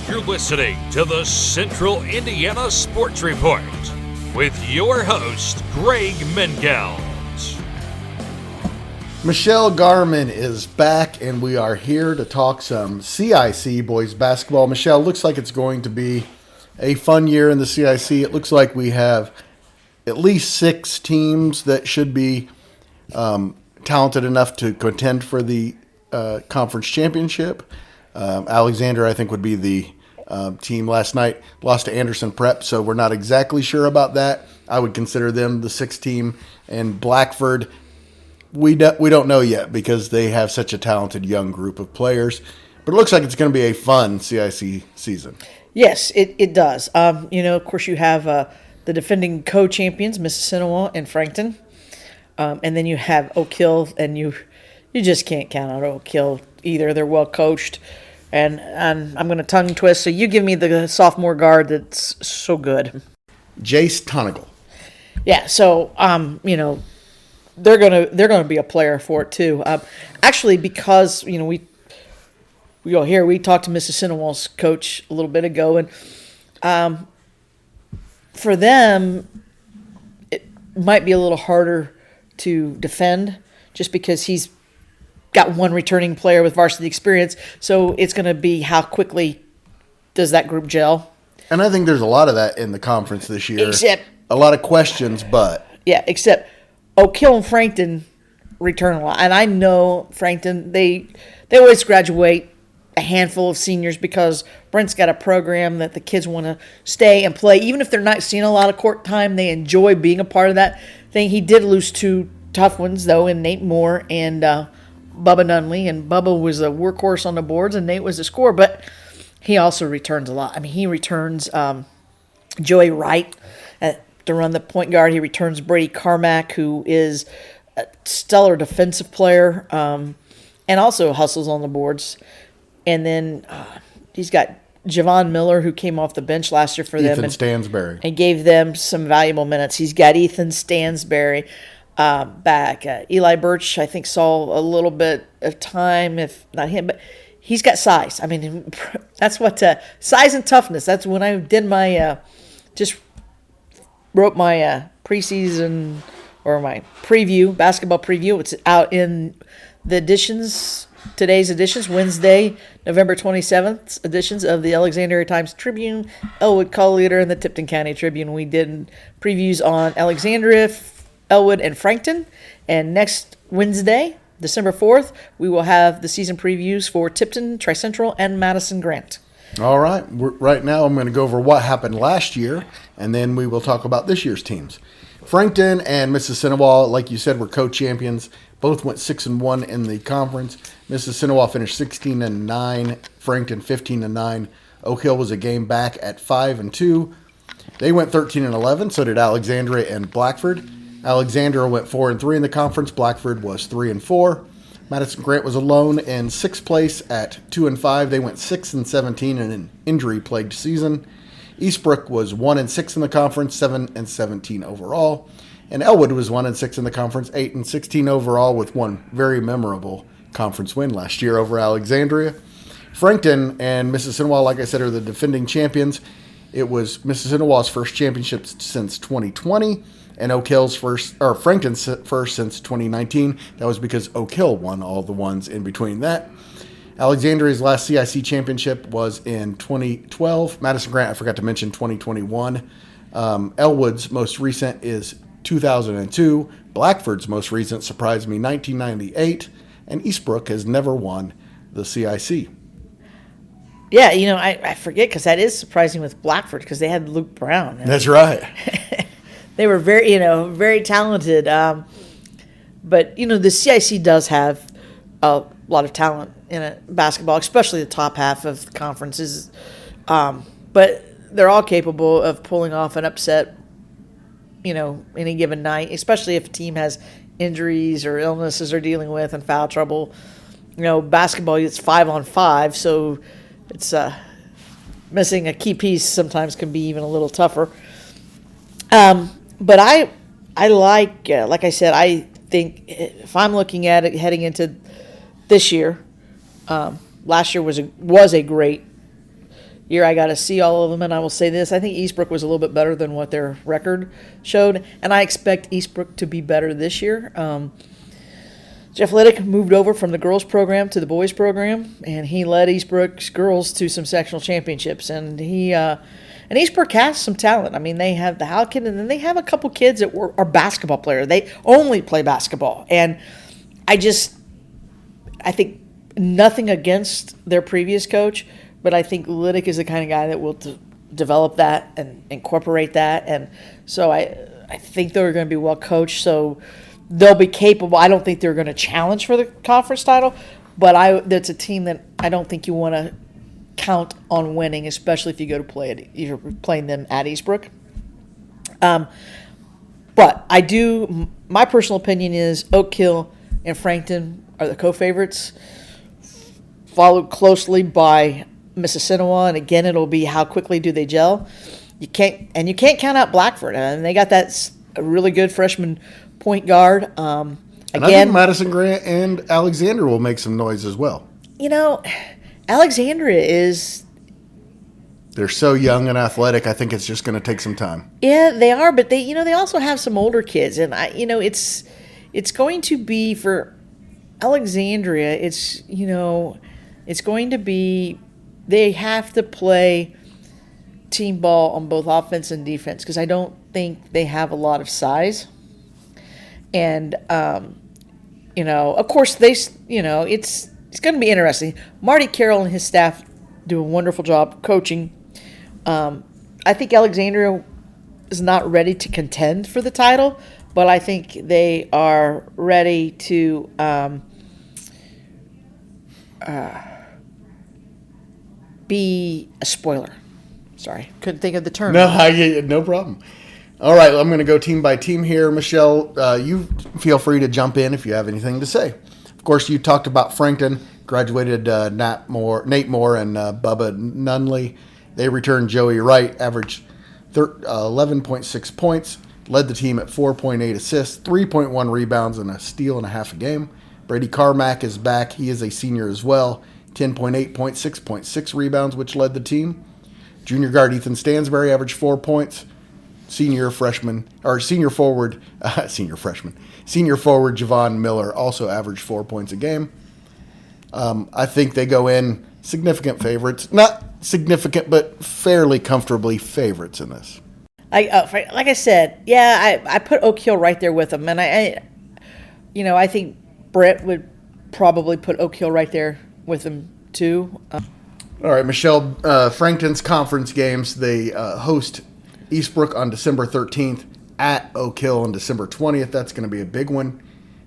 You're listening to the Central Indiana Sports Report with your host, Greg Mengels. Michelle Garmon is back, and we are here to talk some CIC boys basketball. Michelle, looks like it's going to be a fun year in the CIC. It looks like we have at least 6 teams that should be talented enough to contend for the conference championship. Alexandria, I think, would be the team last night. Lost to Anderson Prep, so we're not exactly sure about that. I would consider them the 6th team. And Blackford, we don't know yet because they have such a talented young group of players. But it looks like it's going to be a fun CIC season. Yes, it does. Of course, you have the defending co-champions, Mississinewa and Frankton. And then you have Oak Hill, and you just can't count out Oak Hill either. They're well coached. And I'm going to tongue twist, so you give me the sophomore guard that's so good. Jace Tonigal. Yeah, so they're gonna be a player for it too. Actually, because we talked to Mississinewa's coach a little bit ago, and for them it might be a little harder to defend just because he's got one returning player with varsity experience, so it's going to be how quickly does that group gel. And I think there's a lot of that in the conference this year. Except a lot of questions, but except Oak Hill and Frankton return a lot, and I know Frankton they always graduate a handful of seniors because Brent's got a program that the kids want to stay and play, even if they're not seeing a lot of court time. They enjoy being a part of that thing. He did lose 2 tough ones though, in Nate Moore and Bubba Nunley, and Bubba was a workhorse on the boards and Nate was a scorer, but he also returns a lot. I mean, he returns Joey Wright to run the point guard. He returns Brady Carmack, who is a stellar defensive player and also hustles on the boards. And then he's got Javon Miller, who came off the bench last year for them. Ethan Stansberry. And gave them some valuable minutes. He's got Ethan Stansberry back. Eli Birch, I think, saw a little bit of time, if not him, but he's got size. I mean, that's what size and toughness. That's when I did my just wrote my preseason or my basketball preview. It's out in the editions, today's editions, Wednesday, November 27th editions of the Alexandria Times Tribune, Elwood Call Leader, and the Tipton County Tribune. We did previews on Alexandria, Elwood, and Frankton. And next Wednesday, December 4th, we will have the season previews for Tipton, Tri-Central, and Madison Grant. All right. Right now, I'm going to go over what happened last year, and then we will talk about this year's teams. Frankton and Mississinewa, like you said, were co-champions. Both went 6-1 in the conference. Mississinewa finished 16-9. Frankton 15-9. Oak Hill was a game back at 5-2. They went 13-11. So did Alexandria and Blackford. Alexandria went 4-3 in the conference. Blackford was 3-4. Madison Grant was alone in 6th place at 2-5. They went 6-17 in an injury-plagued season. Eastbrook was 1-6 in the conference, 7-17 overall. And Elwood was 1-6 in the conference, 8-16 overall, with one very memorable conference win last year over Alexandria. Frankton and Mississinewa, like I said, are the defending champions. It was Mississinewa's first championship since 2020, and Oak Hill's Frankton's first since 2019. That was because Oak Hill won all the ones in between that. Alexandria's last CIC championship was in 2012. Madison Grant, I forgot to mention, 2021. Elwood's most recent is 2002. Blackford's most recent, surprised me, 1998. And Eastbrook has never won the CIC. Yeah, I forget because that is surprising with Blackford because they had Luke Brown. That's right. They were very, very talented. But, the CIC does have a lot of talent in basketball, especially the top half of the conferences. But they're all capable of pulling off an upset, any given night, especially if a team has injuries or illnesses they're dealing with and foul trouble. Basketball, it's 5-on-5, so it's missing a key piece sometimes can be even a little tougher. But I like I said, I think if I'm looking at it heading into this year, last year was a great year I got to see all of them, and I will say this: I think Eastbrook was a little bit better than what their record showed, and I expect Eastbrook to be better this year. Jeff Liddick moved over from the girls program to the boys program, and he led Eastbrook's girls to some sectional championships. And Eastbrook has some talent. I mean, they have the Halkin, and then they have a couple kids that are basketball players. They only play basketball, and I think nothing against their previous coach, but I think Liddick is the kind of guy that will develop that and incorporate that, and so I think they're going to be well coached. So they'll be capable. I don't think they're going to challenge for the conference title, but that's a team that I don't think you want to count on winning, especially if you go to play it. You're playing them at Eastbrook. But I do. My personal opinion is Oak Hill and Frankton are the co-favorites, followed closely by Mississinewa, and again, it'll be how quickly do they gel. You can't count out Blackford, and they got that really good freshman point guard. And I think Madison Grant and Alexandria will make some noise as well. You know, Alexandria is. They're so young and athletic. I think it's just going to take some time. Yeah, they are, but they also have some older kids, and it's going to be for Alexandria. It's going to be they have to play team ball on both offense and defense because I don't think they have a lot of size. And, of course, it's going to be interesting. Marty Carroll and his staff do a wonderful job coaching. I think Alexandria is not ready to contend for the title, but I think they are ready to be a spoiler. Sorry, couldn't think of the term. No problem. All right, I'm going to go team by team here. Michelle, you feel free to jump in if you have anything to say. Of course, you talked about Frankton, graduated Nate Moore and Bubba Nunley. They returned Joey Wright, averaged 11.6 points, led the team at 4.8 assists, 3.1 rebounds, and a steal and a half a game. Brady Carmack is back. He is a senior as well. 10.8 points, 6.6 rebounds, which led the team. Junior guard Ethan Stansberry averaged 4 points. Senior forward Javon Miller also averaged 4 points a game. I think they go in significant favorites. Not significant, but fairly comfortably favorites in this. Like I said, I put Oak Hill right there with them, and I think Brett would probably put Oak Hill right there with them too. All right, Michelle, Frankton's conference games, they host Eastbrook on December 13th, at Oak Hill on December 20th. That's going to be a big one.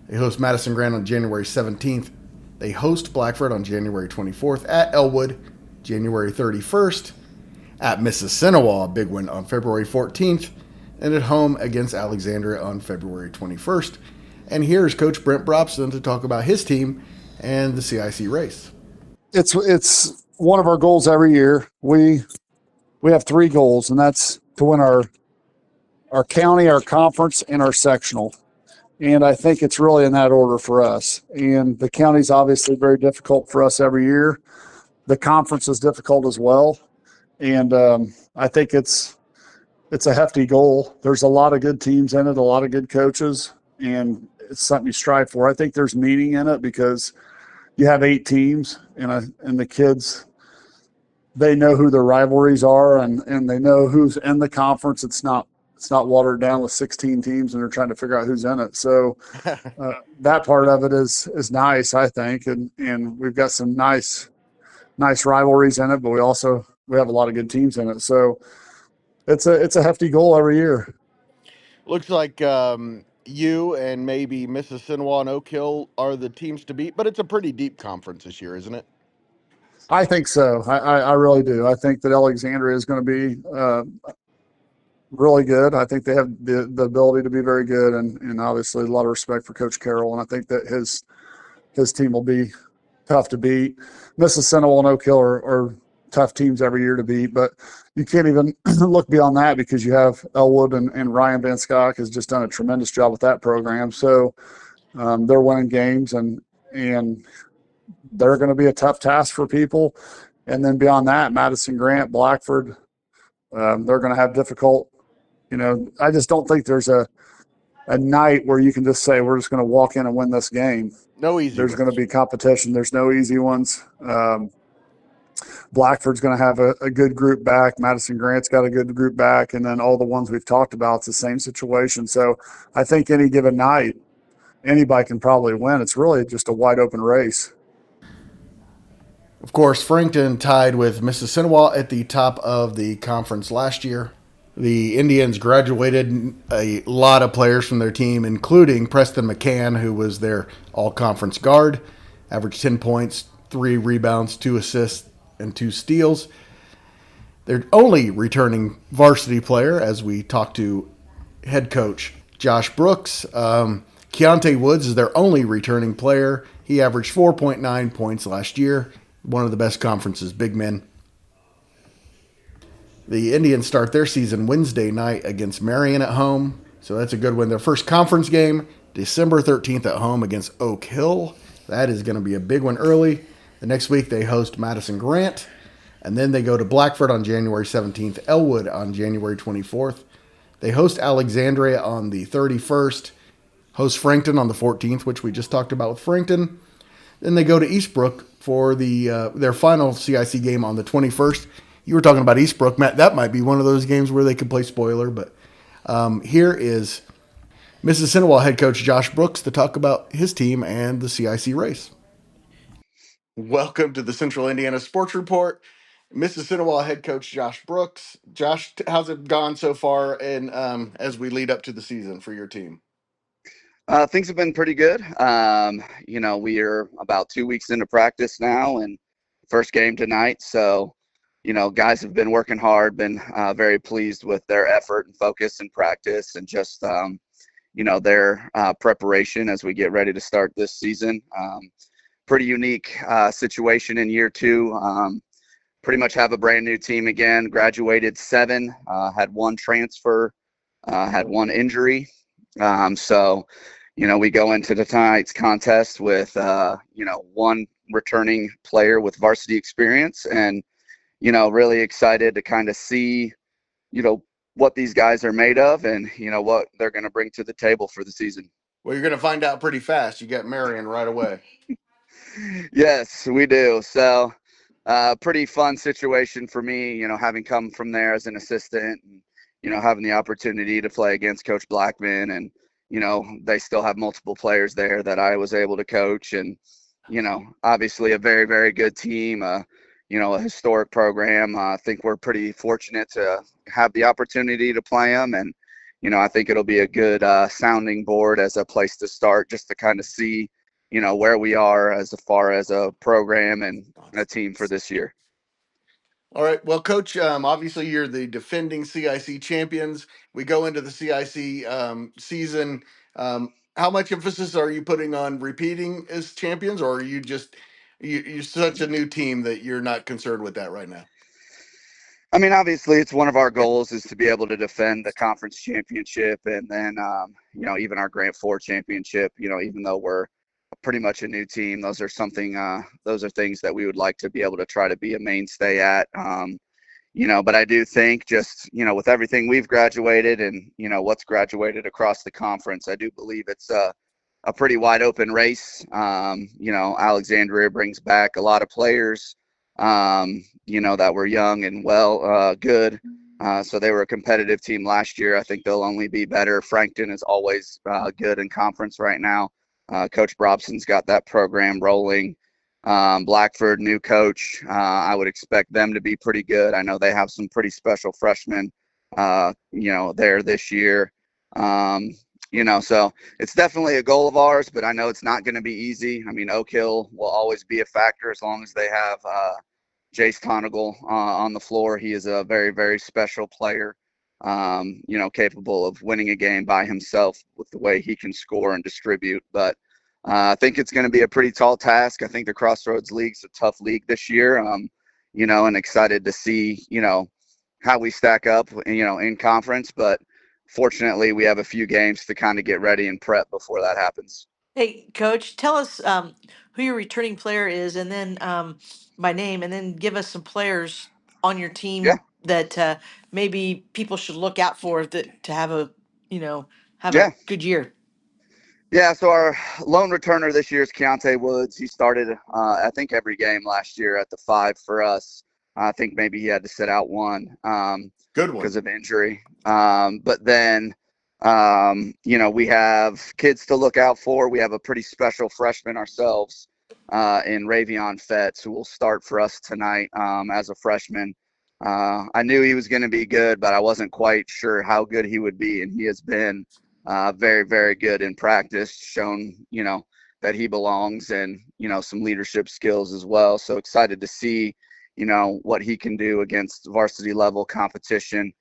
They host Madison Grant on January 17th. They host Blackford on January 24th, at Elwood January 31st, at Mississinewa, a big one, on February 14th, and at home against Alexandria on February 21st. And here's Coach Brent Brobston to talk about his team and the CIC race. It's one of our goals every year. We have three goals, and that's to win our county, our conference, and our sectional. And I think it's really in that order for us. And the county's obviously very difficult for us every year. The conference is difficult as well. And I think it's a hefty goal. There's a lot of good teams in it, a lot of good coaches, and it's something you strive for. I think there's meaning in it because you have 8 teams, and the kids, they know who their rivalries are, and they know who's in the conference. It's not watered down with 16 teams, and they're trying to figure out who's in it. So that part of it is nice, I think, and we've got some nice rivalries in it, but we have a lot of good teams in it. So it's a hefty goal every year. Looks like you and maybe Mississinewa and Oak Hill are the teams to beat, but it's a pretty deep conference this year, isn't it? I think so. I really do. I think that Alexandria is going to be really good. I think they have the ability to be very good, and obviously a lot of respect for Coach Carroll, and I think that his team will be tough to beat. Mississinewa and Oak Hill are tough teams every year to beat, but you can't even look beyond that because you have Elwood and Ryan Vanskyock has just done a tremendous job with that program. So they're winning games, and they're going to be a tough task for people. And then beyond that, Madison Grant, Blackford, they're going to have difficult. I just don't think there's a night where you can just say we're just going to walk in and win this game. No easy There's ones. going to be competition. There's no easy ones. Blackford's going to have a good group back. Madison Grant's got a good group back. And then all the ones we've talked about, it's the same situation. So I think any given night, anybody can probably win. It's really just a wide open race. Of course, Frankton tied with Mississinewa at the top of the conference last year. The Indians graduated a lot of players from their team, including Preston McCann, who was their all-conference guard, averaged 10 points, 3 rebounds, 2 assists, and 2 steals. Their only returning varsity player, as we talked to head coach Josh Brooks, Keontae Woods is their only returning player. He averaged 4.9 points last year, one of the best conferences, big men. The Indians start their season Wednesday night against Marion at home, so that's a good one. Their first conference game, December 13th at home against Oak Hill. That is going to be a big one early. The next week they host Madison Grant, and then they go to Blackford on January 17th, Elwood on January 24th. They host Alexandria on the 31st, host Frankton on the 14th, which we just talked about with Frankton. Then they go to Eastbrook for their final CIC game on the 21st. You were talking about Eastbrook, Matt. That might be one of those games where they could play spoiler. But here is Mississinewa head coach Josh Brooks to talk about his team and the CIC race. Welcome to the Central Indiana Sports Report. Mississinewa head coach Josh Brooks. Josh, how's it gone so far? And as we lead up to the season for your team. Things have been pretty good. We are about 2 weeks into practice now and first game tonight. So, guys have been working hard, been very pleased with their effort and focus and practice and just, their preparation as we get ready to start this season. Pretty unique situation in year 2. Pretty much have a brand new team again, graduated 7, had 1 transfer, had 1 injury. We go into tonight's contest with, 1 returning player with varsity experience and, really excited to kind of see, what these guys are made of and, what they're going to bring to the table for the season. Well, you're going to find out pretty fast. You got Marion right away. Yes, we do. So, pretty fun situation for me, having come from there as an assistant and, having the opportunity to play against Coach Blackman and, they still have multiple players there that I was able to coach and, obviously a very, very good team, a historic program. I think we're pretty fortunate to have the opportunity to play them. And, I think it'll be a good sounding board as a place to start just to kind of see, where we are as far as a program and a team for this year. All right. Well, Coach, obviously you're the defending CIC champions. We go into the CIC season. How much emphasis are you putting on repeating as champions, or are you just you're such a new team that you're not concerned with that right now? I mean, obviously, it's one of our goals is to be able to defend the conference championship and then, even our Grant 4 championship, even though we're pretty much a new team, those are things that we would like to be able to try to be a mainstay at. But I do think just, with everything we've graduated and, what's graduated across the conference, I do believe it's a pretty wide open race. Alexandria brings back a lot of players, that were young and good. So they were a competitive team last year. I think they'll only be better. Frankton is always good in conference right now. Coach Brobston's got that program rolling. Blackford, new coach. I would expect them to be pretty good. I know they have some pretty special freshmen, there this year. So it's definitely a goal of ours, but I know it's not going to be easy. I mean, Oak Hill will always be a factor as long as they have Jace Tonigal on the floor. He is a very, very special player, capable of winning a game by himself with the way he can score and distribute. But I think it's going to be a pretty tall task. I think the Crossroads League's a tough league this year, and excited to see, how we stack up, in conference. But fortunately, we have a few games to kind of get ready and prep before that happens. Hey, Coach, tell us who your returning player is, and then by name, and then give us some players on your Yeah, team that maybe people should look out for that to have a have a yeah. good year. Yeah, so our lone returner this year is Keontae Woods. He started, I think, every game last year at the 5 for us. I think maybe he had to sit out one Good one. because of injury. But then, we have kids to look out for. We have a pretty special freshman ourselves in Ravion Fetts, who will start for us tonight as a freshman. I knew he was going to be good, but I wasn't quite sure how good he would be, and he has been very, very good in practice, shown, that he belongs, and, some leadership skills as well. So excited to see, what he can do against varsity level competition.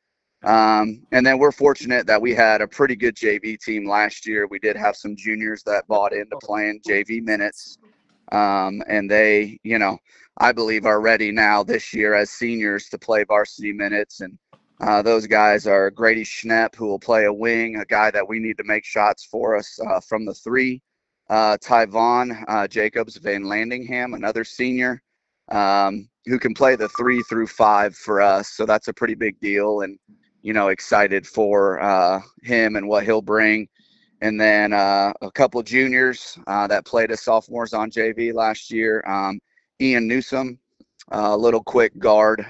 And then we're fortunate that we had a pretty good JV team last year. We did have some juniors that bought into playing JV minutes. And they, I believe are ready now this year as seniors to play varsity minutes. And those guys are Grady Schnepp, who will play a wing, a guy that we need to make shots for us from the 3. Tyvon Jacobs Van Landingham, another senior, who can play the 3 through 5 for us. So that's a pretty big deal, and excited for him and what he'll bring. And then a couple of juniors that played as sophomores on JV last year. Ian Newsom, a little quick guard.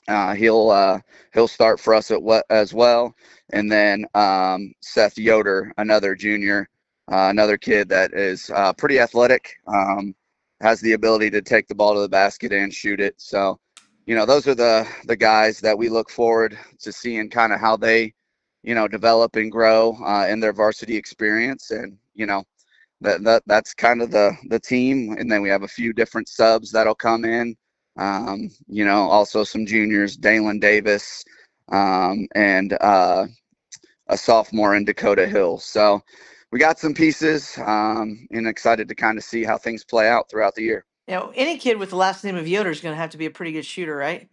He'll start for us as well. And then Seth Yoder, another junior, another kid that is pretty athletic, has the ability to take the ball to the basket and shoot it. So, those are the guys that we look forward to seeing kind of how they, develop and grow in their varsity experience. And, that's kind of the team. And then we have a few different subs that'll come in. Also some juniors, Dalen Davis, and a sophomore in Dakota Hill. So we got some pieces, and excited to kind of see how things play out throughout the year. Any kid with the last name of Yoder is going to have to be a pretty good shooter, right?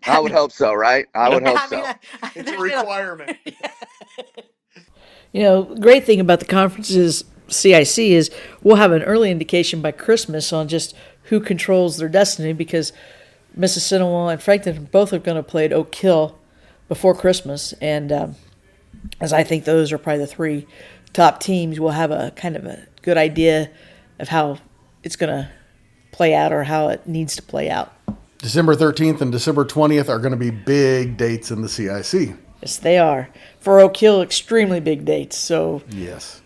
I would hope so, right? I would hope so. It's a requirement. Great thing about the conference is CIC is we'll have an early indication by Christmas on just who controls their destiny, because Mississinewa and Frankton both are going to play at Oak Hill before Christmas, and as I think those are probably the 3 top teams, we'll have a kind of a good idea of how it's going to play out or how it needs to play out. December 13th and December 20th are going to be big dates in the CIC. Yes, they are. For Oak Hill, extremely big dates. So Yes.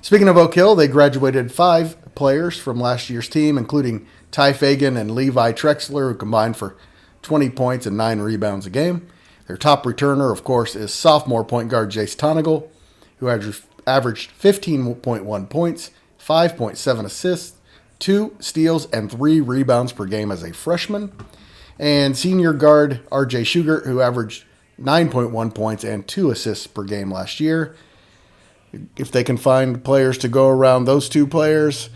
Speaking of Oak Hill, they graduated 5 players from last year's team, including Ty Fagan and Levi Trexler, who combined for 20 points and 9 rebounds a game. Their top returner, of course, is sophomore point guard Jace Tonigal, who averaged 15.1 points, 5.7 assists, 2 steals, and 3 rebounds per game as a freshman. And senior guard RJ Schugert, who averaged 9.1 points and 2 assists per game last year. If they can find players to go around those 2 players,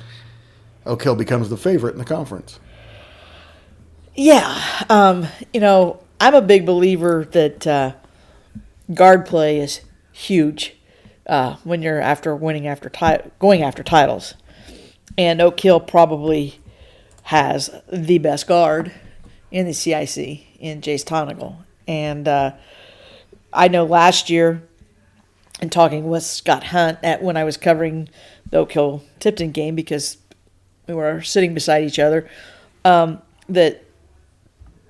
Oak Hill becomes the favorite in the conference. yeah, I'm a big believer that guard play is huge when you're going after titles, and Oak Hill probably has the best guard in the CIC in Jace Tonigal. And I know last year, in talking with Scott Hunt when I was covering the Oak Hill Tipton game, because we were sitting beside each other, that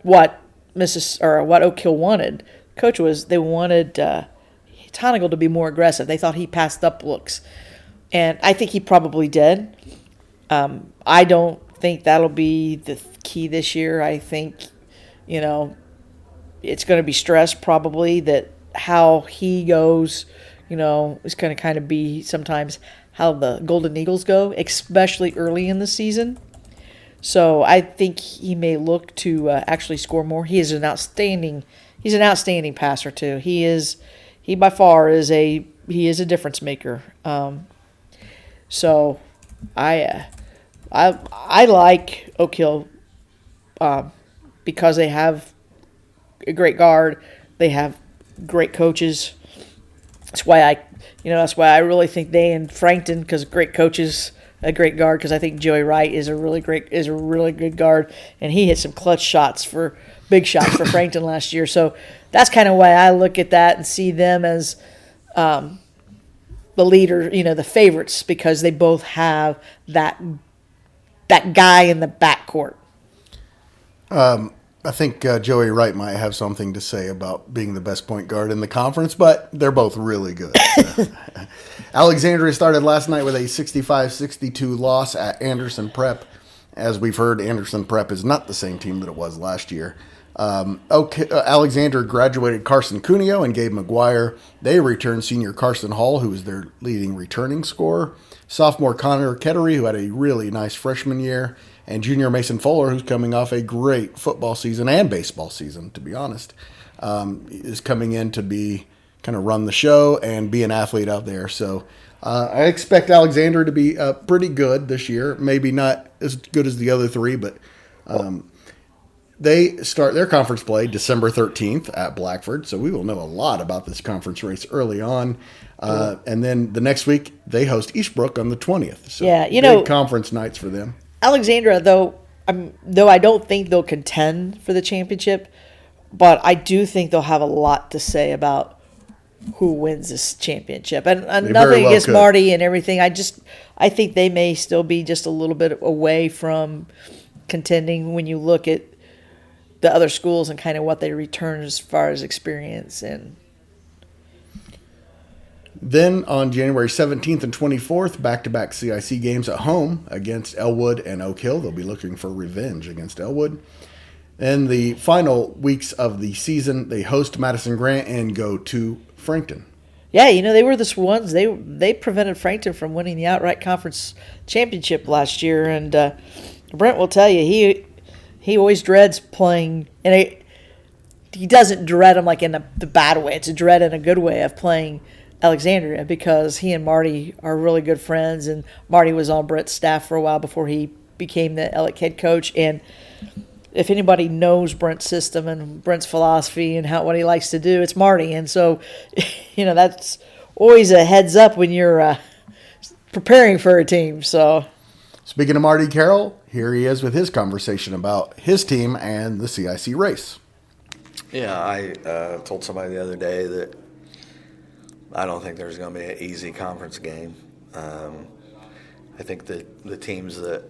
what Oak Hill wanted, coach, was they wanted Tonigal to be more aggressive. They thought he passed up looks, and I think he probably did. I don't think that'll be the key this year. I think, it's going to be stressed probably that how he goes, is going to kind of be sometimes how the Golden Eagles go, especially early in the season. So I think he may look to actually score more. He's an outstanding passer too. He by far is a difference maker. So I like Oak Hill because they have a great guard, they have great coaches, That's why I really think they and Frankton, because great coaches, a great guard, because I think Joey Wright is a really good guard, and he hit some big shots for Frankton last year. So that's kind of why I look at that and see them as the leader, the favorites, because they both have that guy in the backcourt. I think Joey Wright might have something to say about being the best point guard in the conference, but they're both really good. Alexandria started last night with a 65-62 loss at Anderson Prep. As we've heard, Anderson Prep is not the same team that it was last year. Alexandria graduated Carson Cuneo and Gabe McGuire. They returned senior Carson Hall, who was their leading returning scorer, sophomore Connor Kettery, who had a really nice freshman year, and junior Mason Fuller, who's coming off a great football season and baseball season, to be honest, is coming in to be kind of run the show and be an athlete out there. So I expect Alexandria to be pretty good this year. Maybe not as good as the other three, but they start their conference play December 13th at Blackford. So we will know a lot about this conference race early on. And then the next week, they host Eastbrook on the 20th. So big conference nights for them. Alexandria, though I don't think they'll contend for the championship, but I do think they'll have a lot to say about who wins this championship. And nothing against Marty and everything. I think they may still be just a little bit away from contending when you look at the other schools and kind of what they return as far as experience. And then on January 17th and 24th, back-to-back CIC games at home against Elwood and Oak Hill. They'll be looking for revenge against Elwood. And the final weeks of the season, they host Madison Grant and go to Frankton. Yeah, they were the ones. They prevented Frankton from winning the outright conference championship last year. And Brent will tell you, he always dreads playing, and he doesn't dread them like in the bad way. It's a dread in a good way of playing Alexandria, because he and Marty are really good friends, and Marty was on Brent's staff for a while before he became the Ellick head coach. And if anybody knows Brent's system and Brent's philosophy and what he likes to do, it's Marty. And so, that's always a heads up when you're preparing for a team. So, speaking of Marty Carroll, here he is with his conversation about his team and the CIC race. Yeah, I told somebody the other day that I don't think there's going to be an easy conference game. I think that the teams that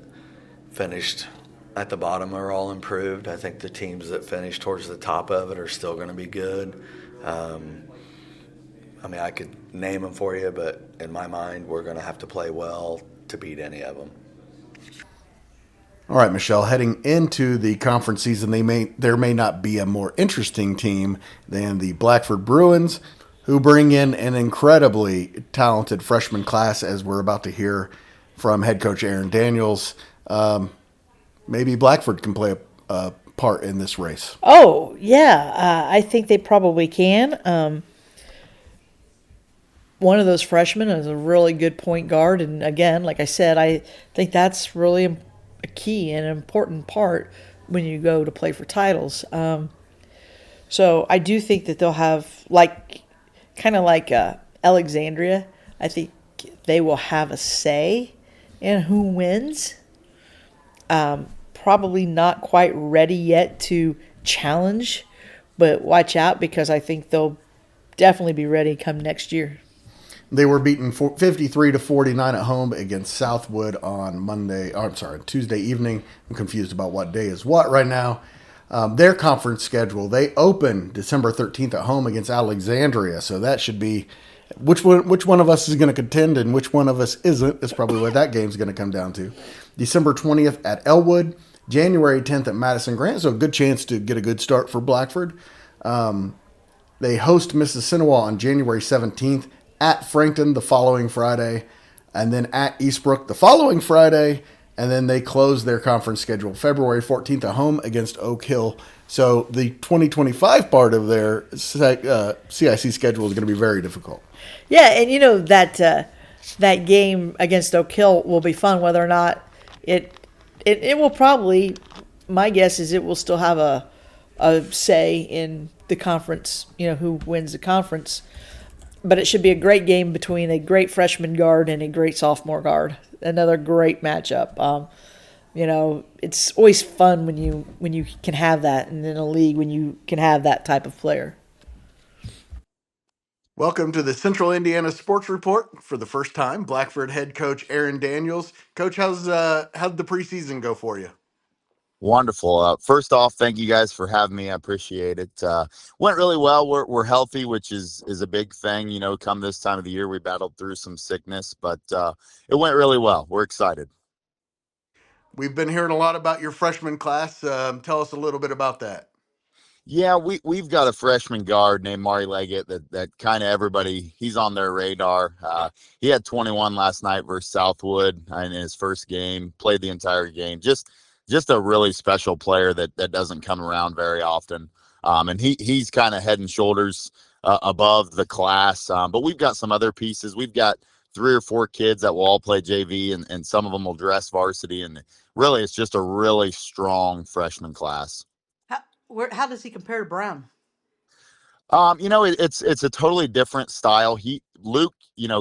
finished at the bottom are all improved. I think the teams that finish towards the top of it are still going to be good. I could name them for you, but in my mind, we're going to have to play well to beat any of them. All right, Michelle, heading into the conference season, there may not be a more interesting team than the Blackford Bruins, who bring in an incredibly talented freshman class, as we're about to hear from head coach Aaron Daniels. Maybe Blackford can play a part in this race. Oh, yeah. I think they probably can. One of those freshmen is a really good point guard. And again, like I said, I think that's really a key and an important part when you go to play for titles. So I do think that they'll have, kind of like Alexandria, I think they will have a say in who wins. Probably not quite ready yet to challenge, but watch out, because I think they'll definitely be ready come next year. They were beaten 53-49 at home against Southwood on Tuesday evening. I'm confused about what day is what right now. Their conference schedule, they open December 13th at home against Alexandria. So that should be which one of us is going to contend and which one of us isn't is probably what that game's going to come down to. December 20th at Elwood, January 10th at Madison Grant. So a good chance to get a good start for Blackford. They host Mississinewa on January 17th, at Frankton the following Friday, and then at Eastbrook the following Friday. And then they close their conference schedule February 14th at home against Oak Hill. So the 2025 part of their CIC schedule is going to be very difficult. Yeah, and that game against Oak Hill will be fun, whether or not it will probably, my guess is it will still have a say in the conference, who wins the conference. but it should be a great game between a great freshman guard and a great sophomore guard. Another great matchup. It's always fun when you can have that, and in a league when you can have that type of player. Welcome to the Central Indiana Sports Report. For the first time, Blackford head coach Aaron Daniels. Coach, how'd the preseason go for you? Wonderful. First off, thank you guys for having me. I appreciate it. Went really well. We're healthy, which is a big thing. Come this time of the year, we battled through some sickness, but it went really well. We're excited. We've been hearing a lot about your freshman class. Tell us a little bit about that. Yeah, we've got a freshman guard named Marty Leggett that kind of everybody, he's on their radar. He had 21 last night versus Southwood in his first game, played the entire game. Just a really special player that doesn't come around very often. And he's kind of head and shoulders above the class. But we've got some other pieces. We've got 3 or 4 kids that will all play JV, and some of them will dress varsity. And really, it's just a really strong freshman class. How does he compare to Brown? It's a totally different style. Luke,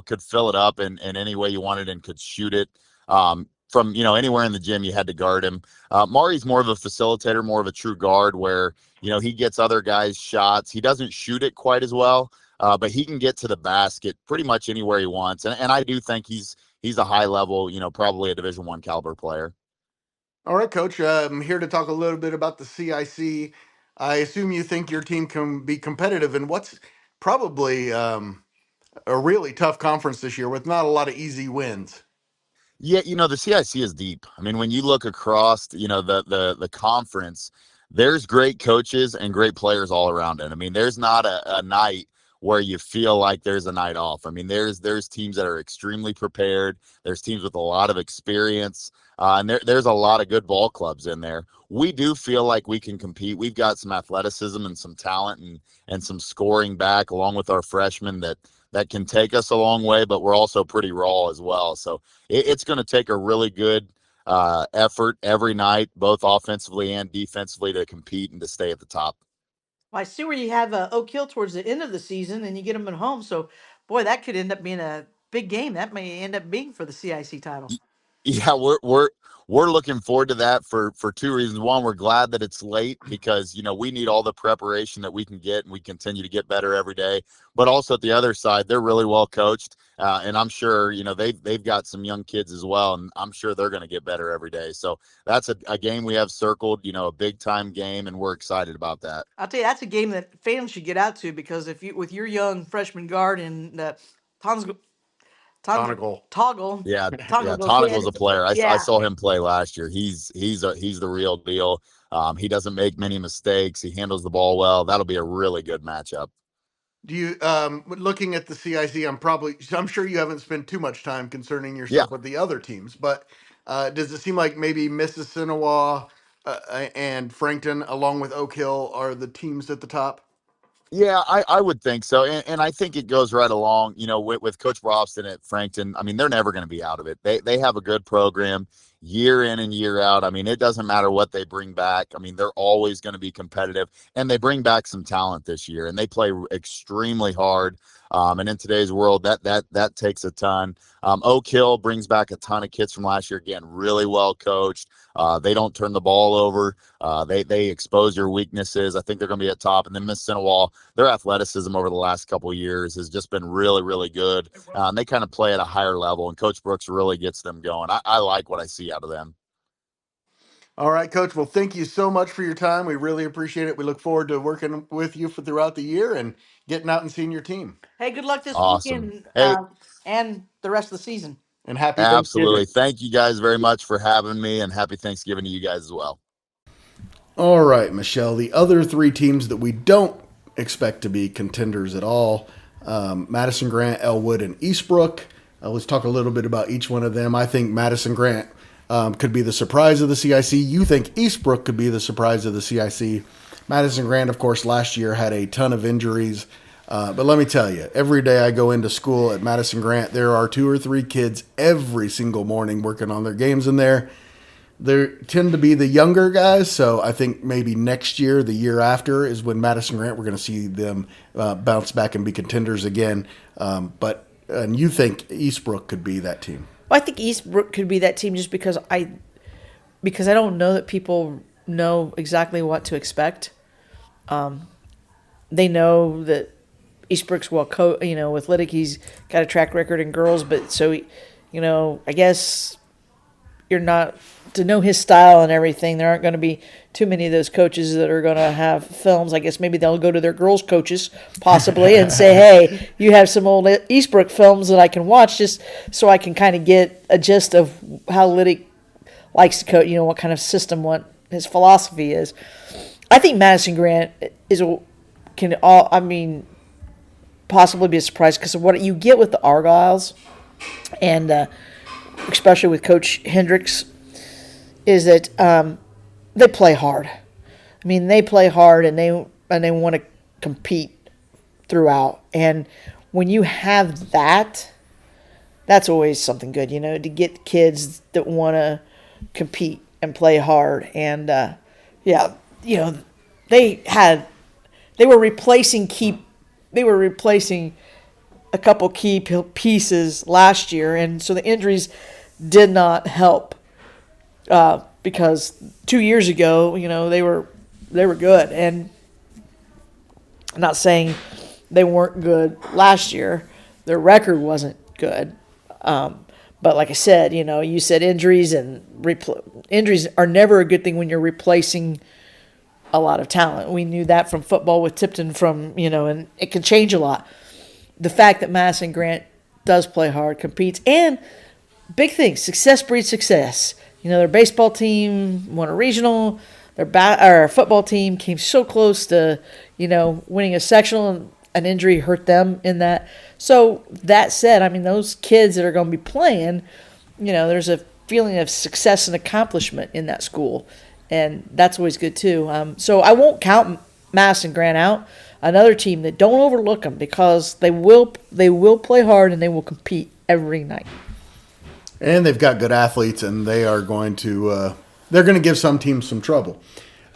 could fill it up in any way you wanted and could shoot it. From anywhere in the gym, you had to guard him. Mari's more of a facilitator, more of a true guard, where he gets other guys' shots. He doesn't shoot it quite as well, but he can get to the basket pretty much anywhere he wants. And I do think he's a high level, probably a Division I caliber player. All right, Coach. I'm here to talk a little bit about the CIC. I assume you think your team can be competitive in what's probably a really tough conference this year with not a lot of easy wins. Yeah, the CIC is deep. I mean, when you look across, the conference, there's great coaches and great players all around it. I mean, there's not a night where you feel like there's a night off. I mean, there's teams that are extremely prepared. There's teams with a lot of experience, and there's a lot of good ball clubs in there. We do feel like we can compete. We've got some athleticism and some talent and some scoring back, along with our freshmen that can take us a long way, but we're also pretty raw as well. So it's going to take a really good effort every night, both offensively and defensively, to compete and to stay at the top. Well, I see where you have Oak Hill towards the end of the season, and you get them at home. So, boy, that could end up being a big game. That may end up being for the CIC title. Yeah, we're looking forward to that for 2 reasons. One, we're glad that it's late because we need all the preparation that we can get, and we continue to get better every day. But also at the other side, they're really well coached, and I'm sure they've got some young kids as well, and I'm sure they're going to get better every day. So that's a game we have circled, a big time game, and we're excited about that. I'll tell you, that's a game that fans should get out to, because if you with your young freshman guard and Toggle. Toggle. Yeah, Toggle Tonicle's a player. Yeah. I saw him play last year. He's the real deal. He doesn't make many mistakes. He handles the ball well. That'll be a really good matchup. Do you looking at the CIC? I'm sure you haven't spent too much time concerning yourself with the other teams, but does it seem like maybe Mississinewa and Frankton, along with Oak Hill, are the teams at the top? Yeah, I would think so. And I think it goes right along, with Coach Brobston at Frankton. I mean, they're never going to be out of it. They have a good program year in and year out. I mean, it doesn't matter what they bring back. I mean, they're always going to be competitive, and they bring back some talent this year, and they play extremely hard. And in today's world, that takes a ton. Oak Hill brings back a ton of kids from last year. Again, really well coached. They don't turn the ball over. They expose your weaknesses. I think they're going to be at top. And then Mississinewa, their athleticism over the last couple of years has just been really, really good. And they kind of play at a higher level, and Coach Brooks really gets them going. I like what I see out of them. All right, Coach. Well, thank you so much for your time. We really appreciate it. We look forward to working with you throughout the year and getting out and seeing your team. Hey, good luck this Awesome. weekend Hey. And the rest of the season. And happy Absolutely. Thanksgiving. Thank you guys very much for having me, and happy Thanksgiving to you guys as well. All right, Michelle. The other 3 teams that we don't expect to be contenders at all, Madison Grant, Elwood, and Eastbrook. Let's talk a little bit about each one of them. I think Madison Grant could be the surprise of the CIC. You think Eastbrook could be the surprise of the CIC. Madison Grant, of course, last year had a ton of injuries. But let me tell you, every day I go into school at Madison Grant, there are 2 or 3 kids every single morning working on their games in there. they tend to be the younger guys, so I think maybe next year, the year after, is when Madison Grant, we're going to see them bounce back and be contenders again. And you think Eastbrook could be that team? Well, I think Eastbrook could be that team just because I don't know that people know exactly what to expect. They know that Eastbrook's with Liddick, he's got a track record in girls, but so, I guess you're not to know his style and everything. There aren't going to be too many of those coaches that are going to have films. I guess maybe they'll go to their girls' coaches possibly and say, hey, you have some old Eastbrook films that I can watch just so I can kind of get a gist of how Liddick likes to coach, what kind of system, what his philosophy is. I think Madison Grant can possibly be a surprise because of what you get with the Argyles and especially with Coach Hendricks, is that they play hard. They play hard and they want to compete throughout. And when you have that, that's always something good, to get kids that want to compete and play hard. And they were replacing a couple key pieces last year, and so the injuries did not help because 2 years ago, they were good, and I'm not saying they weren't good last year. Their record wasn't good, but like I said, you said injuries, and injuries are never a good thing when you're replacing a lot of talent. We knew that from football with Tipton, and it can change a lot. The fact that Madison Grant does play hard, competes, and big thing, success breeds success. Their baseball team won a regional. Their football team came so close to, winning a sectional, and an injury hurt them in that. So that said, those kids that are going to be playing, there's a feeling of success and accomplishment in that school, and that's always good too. So I won't count Madison Grant out. Another team that don't overlook them because they will play hard and they will compete every night. And they've got good athletes, and they are going to they're going to give some teams some trouble.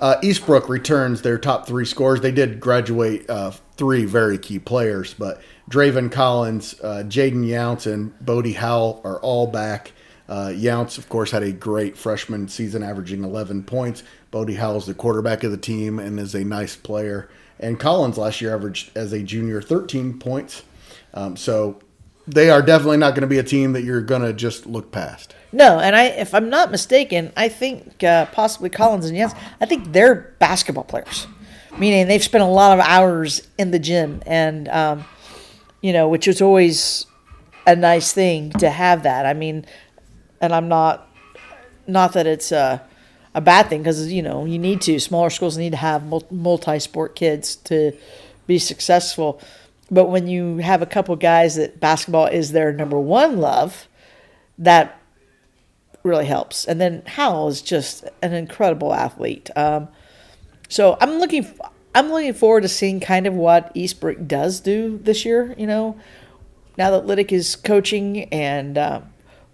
Eastbrook returns their top three scorers. They did graduate three very key players, but Draven Collins, Jaden Younts, and Bodie Howell are all back. Younts, of course, had a great freshman season, averaging 11 points. Bodie Howell's the quarterback of the team and is a nice player. And Collins last year averaged, as a junior, 13 points. So they are definitely not going to be a team that you're going to just look past. No, and if I'm not mistaken, I think possibly Collins and Younts, I think they're basketball players, meaning they've spent a lot of hours in the gym, and which is always a nice thing to have that. And I'm not that it's a bad thing, because you need to. Smaller schools need to have multi-sport kids to be successful. But when you have a couple guys that basketball is their number one love, that really helps. And then Howell is just an incredible athlete. So I'm looking forward to seeing kind of what Eastbrook does do this year. Now that Liddick is coaching and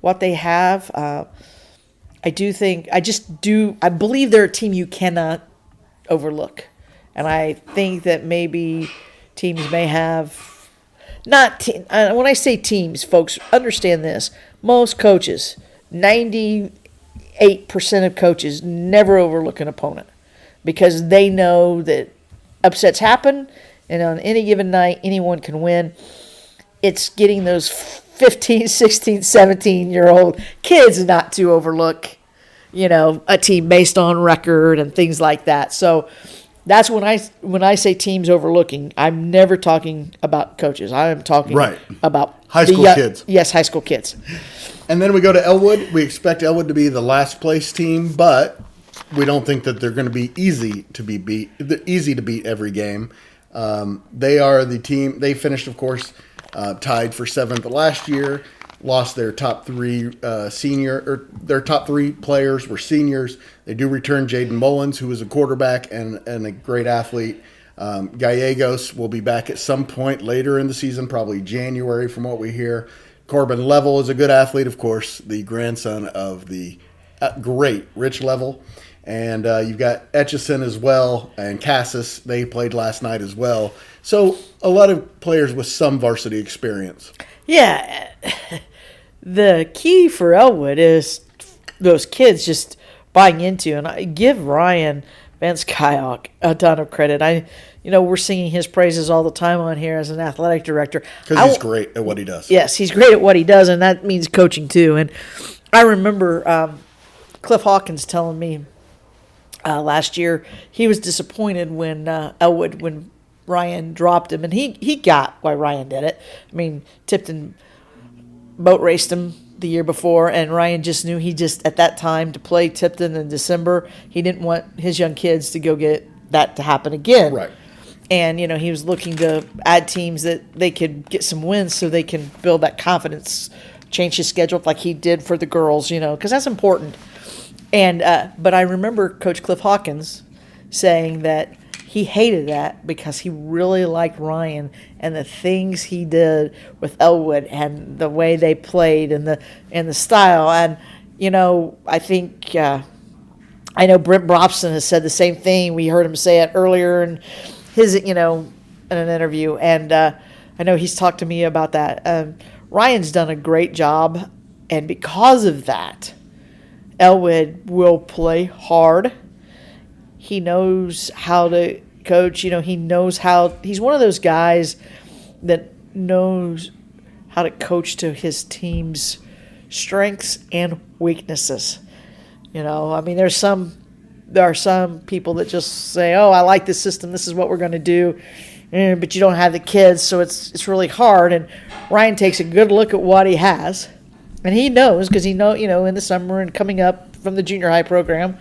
what they have. I believe they're a team you cannot overlook. And I think that maybe teams may have, when I say teams, folks, understand this. Most coaches, 98% of coaches never overlook an opponent because they know that upsets happen, and on any given night, anyone can win. It's getting those 15, 16, 17-year-old kids not to overlook, a team based on record and things like that. So that's when I say teams overlooking, I'm never talking about coaches. I am talking about high school kids. Yes, high school kids. And then we go to Elwood. We expect Elwood to be the last place team, but we don't think that they're going to be easy to beat every game. They are the team. They finished, of course, tied for 7th last year. Lost their top three their top three players were seniors. They do return Jaden Mullins, who is a quarterback and a great athlete. Gallegos will be back at some point later in the season, probably January from what we hear. Corbin Level is a good athlete, of course, the grandson of the Great, rich level. And you've got Etchison as well, and Cassis. They played last night as well. So a lot of players with some varsity experience. Yeah. The key for Elwood is those kids just buying into, and I give Ryan Vanskyock a ton of credit. We're singing his praises all the time on here as an athletic director. Because he's great at what he does. Yes, he's great at what he does, and that means coaching too. And I remember Cliff Hawkins telling me last year he was disappointed when Elwood, when Ryan dropped him, and he got why Ryan did it. I mean, Tipton boat raced him the year before, and Ryan just knew at that time to play Tipton in December, he didn't want his young kids to go get that to happen again. Right. And, he was looking to add teams that they could get some wins so they can build that confidence, change his schedule like he did for the girls, because that's important. And but I remember Coach Cliff Hawkins saying that he hated that because he really liked Ryan and the things he did with Elwood and the way they played and the style. And, I think I know Brent Brobston has said the same thing. We heard him say it earlier in his, in an interview. And I know he's talked to me about that. Ryan's done a great job. And because of that, Elwood will play hard. He knows how to coach. He knows how. He's one of those guys that knows how to coach to his team's strengths and weaknesses. There are some people that just say, "Oh, I like this system. This is what we're going to do," but you don't have the kids, so it's really hard. And Ryan takes a good look at what he has, and he knows because in the summer and coming up from the junior high program.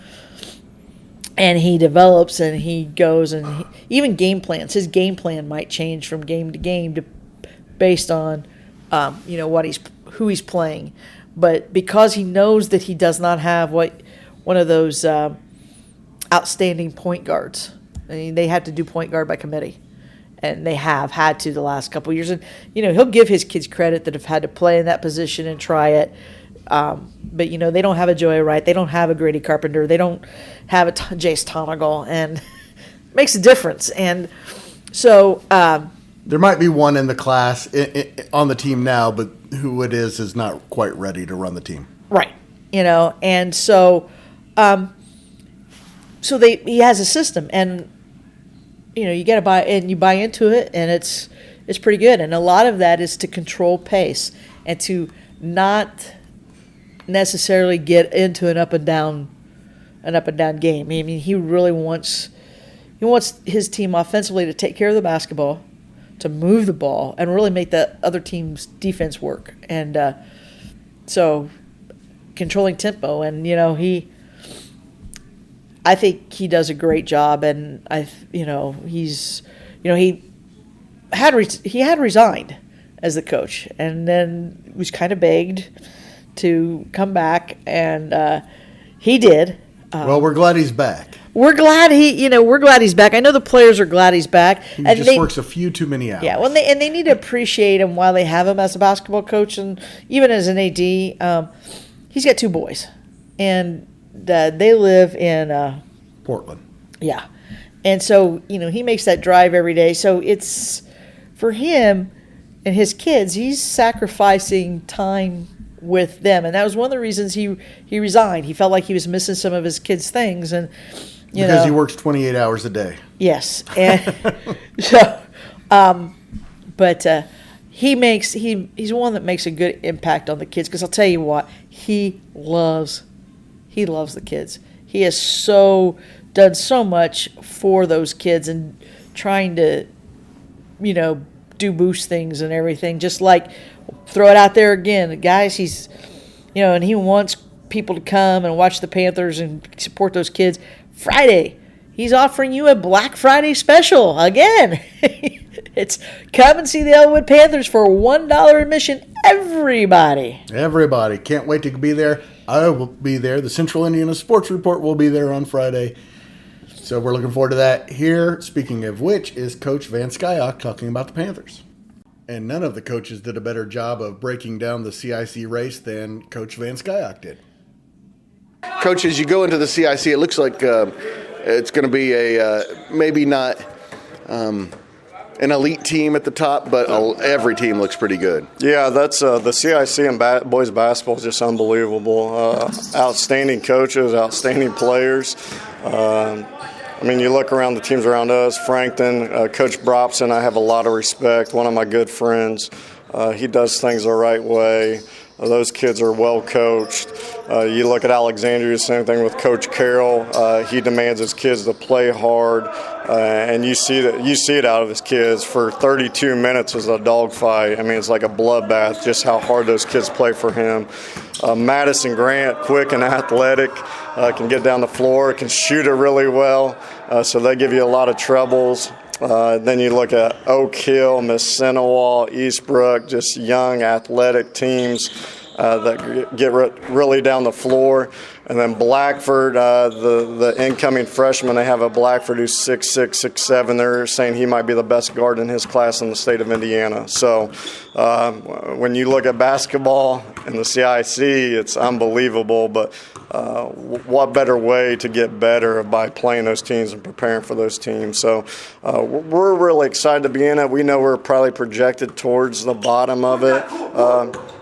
And he develops and he goes and even game plans. His game plan might change from game to game based on, who he's playing. But because he knows that he does not have one of those outstanding point guards. I mean, they have to do point guard by committee. And they have had to the last couple of years. And, he'll give his kids credit that have had to play in that position and try it. But, they don't have a Joey Wright. They don't have a Grady Carpenter. They don't have a Jace Tonigal. And it makes a difference. And so there might be one in the class on the team now, but who it is not quite ready to run the team. Right. And so he has a system. And, you got to buy into it. And it's pretty good. And a lot of that is to control pace and to not necessarily get into an up and down game. I mean, he really wants his team offensively to take care of the basketball, to move the ball, and really make the other team's defense work. And so controlling tempo, and I think he does a great job. And he had resigned as the coach, and then was kind of begged to come back, and he did. Well, we're glad he's back. We're glad he's back. I know the players are glad he's back. He just works a few too many hours. Yeah, they need to appreciate him while they have him as a basketball coach and even as an AD. He's got two boys, and they live in Portland. Yeah, and so he makes that drive every day. So it's for him and his kids. He's sacrificing time with them, and that was one of the reasons he resigned. He felt like he was missing some of his kids' things, and because he works 28 hours a day. Yes, and so, but he's one that makes a good impact on the kids. Because I'll tell you what, he loves the kids. He has done so much for those kids and trying to, do boost things and everything. Just like throw it out there again, guys. He's, and he wants people to come and watch the Panthers and support those kids. Friday, he's offering you a Black Friday special again. It's come and see the Elwood Panthers for $1 admission. Everybody can't wait to be there. I will be there. The Central Indiana Sports Report will be there on Friday. So we're looking forward to that. Here, speaking of which, is Coach Vanskyock talking about the Panthers. And none of the coaches did a better job of breaking down the CIC race than Coach Vanskyock did. Coach, as you go into the CIC, it looks like it's going to be maybe not an elite team at the top, but every team looks pretty good. Yeah, that's the CIC and boys basketball is just unbelievable. Outstanding coaches, outstanding players. You look around the teams around us, Frankton, Coach Brobston, I have a lot of respect, one of my good friends. He does things the right way. Those kids are well coached. You look at Alexandria, same thing with Coach Carroll. He demands his kids to play hard, and you see it out of his kids. For 32 minutes is a dogfight. It's like a bloodbath, just how hard those kids play for him. Madison Grant, quick and athletic, can get down the floor, can shoot it really well, so they give you a lot of troubles. Then you look at Oak Hill, Mississinewa, Eastbrook, just young athletic teams that get really down the floor. And then Blackford, the incoming freshman, they have a Blackford who's 6'6", 6'7". They're saying he might be the best guard in his class in the state of Indiana. So when you look at basketball in the CIC, it's unbelievable. But what better way to get better by playing those teams and preparing for those teams? So we're really excited to be in it. We know we're probably projected towards the bottom of it.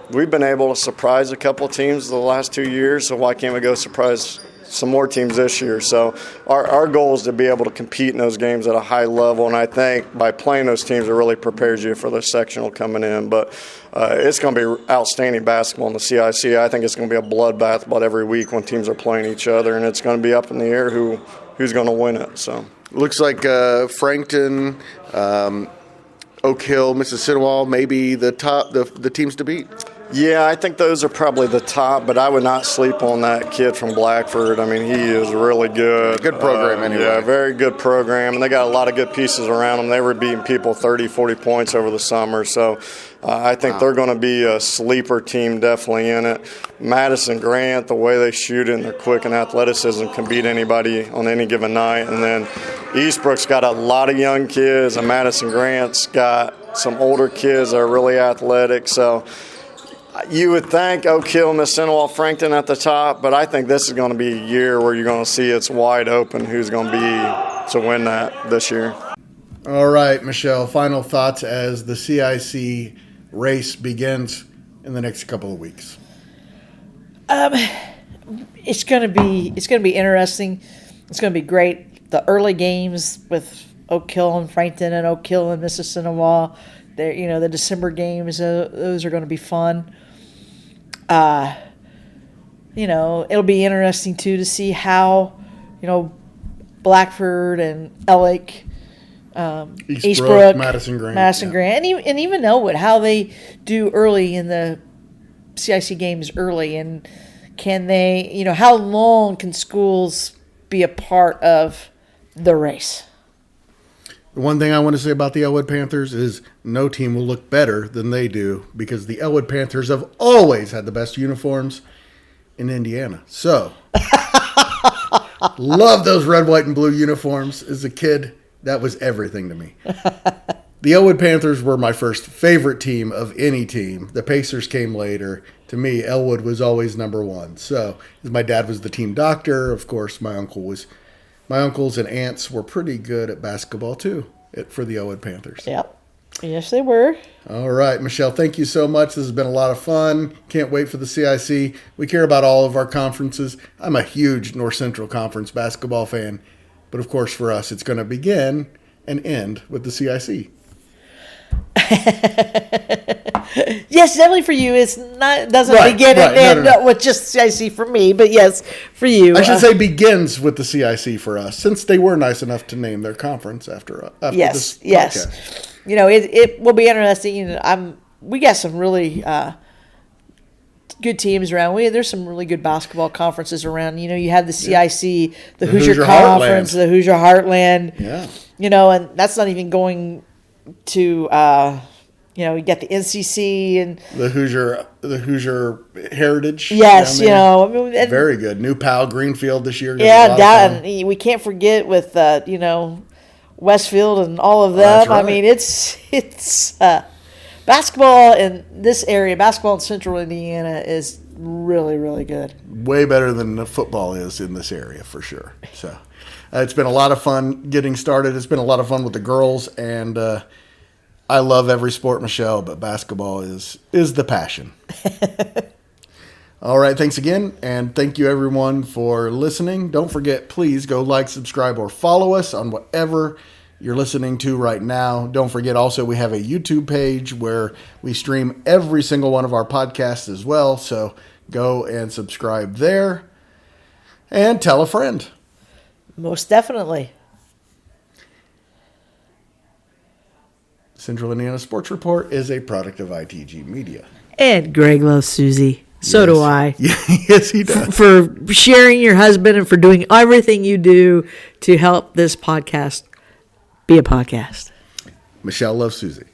We've been able to surprise a couple of teams the last 2 years, so why can't we go surprise some more teams this year? So our goal is to be able to compete in those games at a high level, and I think by playing those teams, it really prepares you for the sectional coming in. But it's going to be outstanding basketball in the CIC. I think it's going to be a bloodbath about every week when teams are playing each other, and it's going to be up in the air who's going to win it. So looks like Frankton, Oak Hill, Mississinewa, maybe the teams to beat. Yeah, I think those are probably the top, but I would not sleep on that kid from Blackford. He is really good. Good program anyway. Yeah, very good program, and they got a lot of good pieces around them. They were beating people 30, 40 points over the summer, so I think they're going to be a sleeper team definitely in it. Madison Grant, the way they shoot it and their quick and athleticism can beat anybody on any given night. And then Eastbrook's got a lot of young kids, and Madison Grant's got some older kids that are really athletic, so you would think Oak Hill, Mississinewa, Frankton at the top, but I think this is going to be a year where you're going to see it's wide open who's going to be to win that this year. All right, Michelle, final thoughts as the CIC race begins in the next couple of weeks. It's going to be interesting. It's going to be great. The early games with Oak Hill and Frankton and Oak Hill and Mississinewa, the December games, those are going to be fun. It'll be interesting too to see how, Blackford and Ellick, Eastbrook, Madison Grant, and even Elwood, how they do early in the CIC games early, and can they, how long can schools be a part of the race? The one thing I want to say about the Elwood Panthers is no team will look better than they do because the Elwood Panthers have always had the best uniforms in Indiana. So, love those red, white, and blue uniforms. As a kid, that was everything to me. The Elwood Panthers were my first favorite team of any team. The Pacers came later. To me, Elwood was always number one. So, as my dad was the team doctor, of course, my uncles and aunts were pretty good at basketball, too, for the Elwood Panthers. Yep. Yes, they were. All right, Michelle, thank you so much. This has been a lot of fun. Can't wait for the CIC. We care about all of our conferences. I'm a huge North Central Conference basketball fan. But, of course, for us, it's going to begin and end with the CIC. Yes, definitely for you. It doesn't begin and end with just CIC for me, but yes, for you. I should say begins with the CIC for us, since they were nice enough to name their conference after this podcast. Yes. It will be interesting. We got some really good teams around. There's some really good basketball conferences around. You have the CIC, the Hoosier Conference, the Hoosier Heartland. Yeah. And that's not even going to you get the NCC and the Hoosier Heritage. Yes, very good. New Powell, Greenfield this year. Yeah, and we can't forget with Westfield and all of them. That's right. It's basketball in this area. Basketball in Central Indiana is really, really good. Way better than the football is in this area for sure. So it's been a lot of fun getting started. It's been a lot of fun with the girls, and I love every sport, Michelle, but basketball is the passion. All right, thanks again, and thank you everyone for listening. Don't forget, please go like, subscribe, or follow us on whatever you're listening to right now. Don't forget also we have a YouTube page where we stream every single one of our podcasts as well, so go and subscribe there. And tell a friend. Most definitely. Central Indiana Sports Report is a product of ITG Media. And Greg loves Susie. So Yes. do I. Yes, he does. For sharing your husband and for doing everything you do to help this podcast be a podcast. Michelle loves Susie.